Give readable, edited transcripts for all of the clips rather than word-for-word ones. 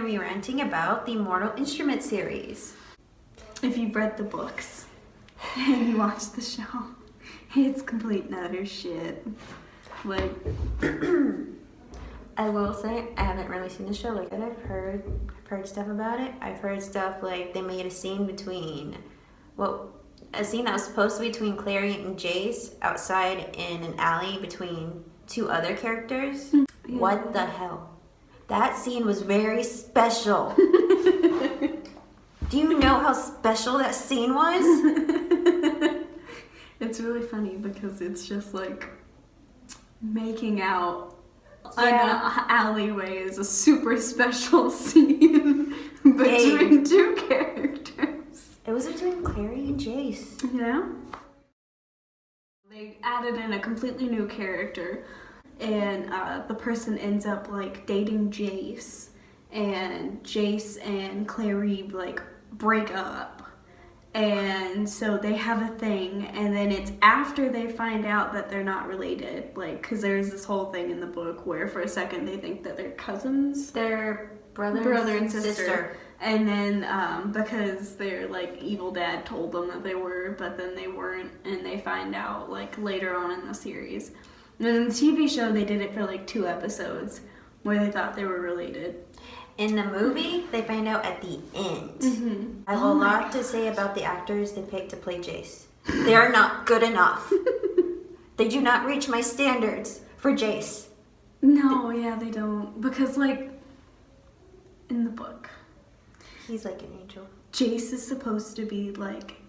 to be ranting about the Mortal Instruments series. If you've read the books and you watch the show, it's complete and utter shit. Like, I will say, I haven't really seen the show. Like, I've heard stuff about it. I've heard stuff like they made a scene between, a scene that was supposed to be between Clary and Jace outside in an alley between two other characters. Yeah. What the hell? That scene was very special. Do you know how special that scene was? It's really funny because it's just like making out in an alleyway is a super special scene between two characters. It was between Clary and Jace. Yeah. They added in a completely new character, and the person ends up like dating Jace, and Jace and Clary like break up, and so they have a thing, and then it's after they find out that they're not related, like, because there's this whole thing in the book where for a second they think that they're cousins. They're brother and sister. And then because their like evil dad told them that they were, but then they weren't, and they find out like later on in the series. And in the TV show they did it for like 2 episodes where they thought they were related. In the movie, they find out at the end. Mm-hmm. I have a lot to say about the actors they picked to play Jace. They are not good enough. They do not reach my standards for Jace. No, yeah, they don't. Because, like, in the book, he's like an angel. Jace is supposed to be, like,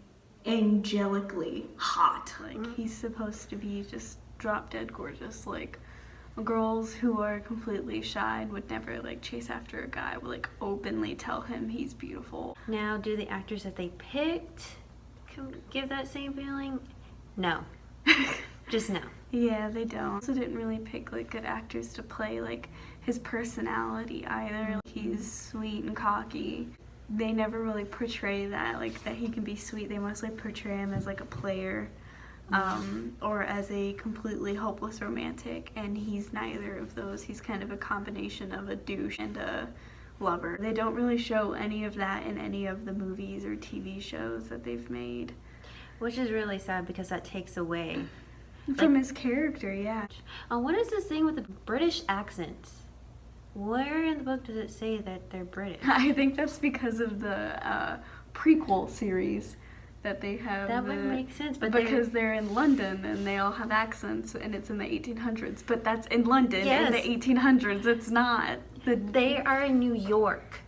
angelically hot. Like, he's supposed to be just drop-dead gorgeous, like, girls who are completely shy and would never like chase after a guy would like openly tell him he's beautiful. Now, do the actors that they picked give that same feeling? No. Just no. Yeah, they don't. Also didn't really pick like good actors to play like his personality either. Like, he's sweet and cocky. They never really portray that, like that he can be sweet. They mostly portray him as like a player. Or as a completely hopeless romantic, and he's neither of those. He's kind of a combination of a douche and a lover. They don't really show any of that in any of the movies or TV shows that they've made. Which is really sad because that takes away from his character, yeah. What is this thing with the British accents? Where in the book does it say that they're British? I think that's because of the prequel series that they have. That would make sense, but because they're in London and they all have accents, and it's in the 1800s. But that's in London in the 1800s. It's not. They are in New York.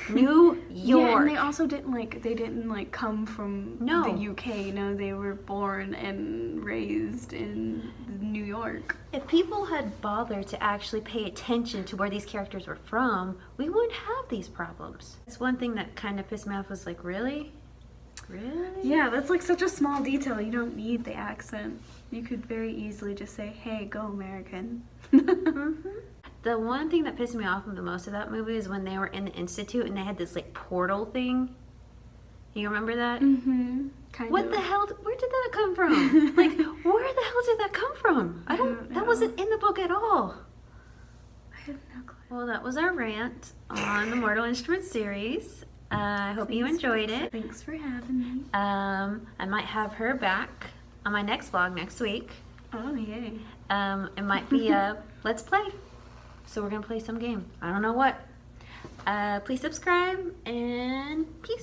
New York. Yeah, and they also didn't come from the UK. No, they were born and raised in New York. If people had bothered to actually pay attention to where these characters were from, we wouldn't have these problems. That's one thing that kind of pissed me off, was like, really? Really? Yeah, that's like such a small detail. You don't need the accent. You could very easily just say, hey, go American. Mm-hmm. The one thing that pissed me off the most of that movie is when they were in the Institute and they had this like portal thing. You remember that? Mm-hmm. What the hell? Where did that come from? Like, where the hell did that come from? I don't know. That wasn't in the book at all. I have no clue. Well, that was our rant on the Mortal Instruments series. I hope you enjoyed it. Thanks for having me. I might have her back on my next vlog next week. Oh, yay. It might be a Let's Play. So we're going to play some game. I don't know what. Please subscribe and peace.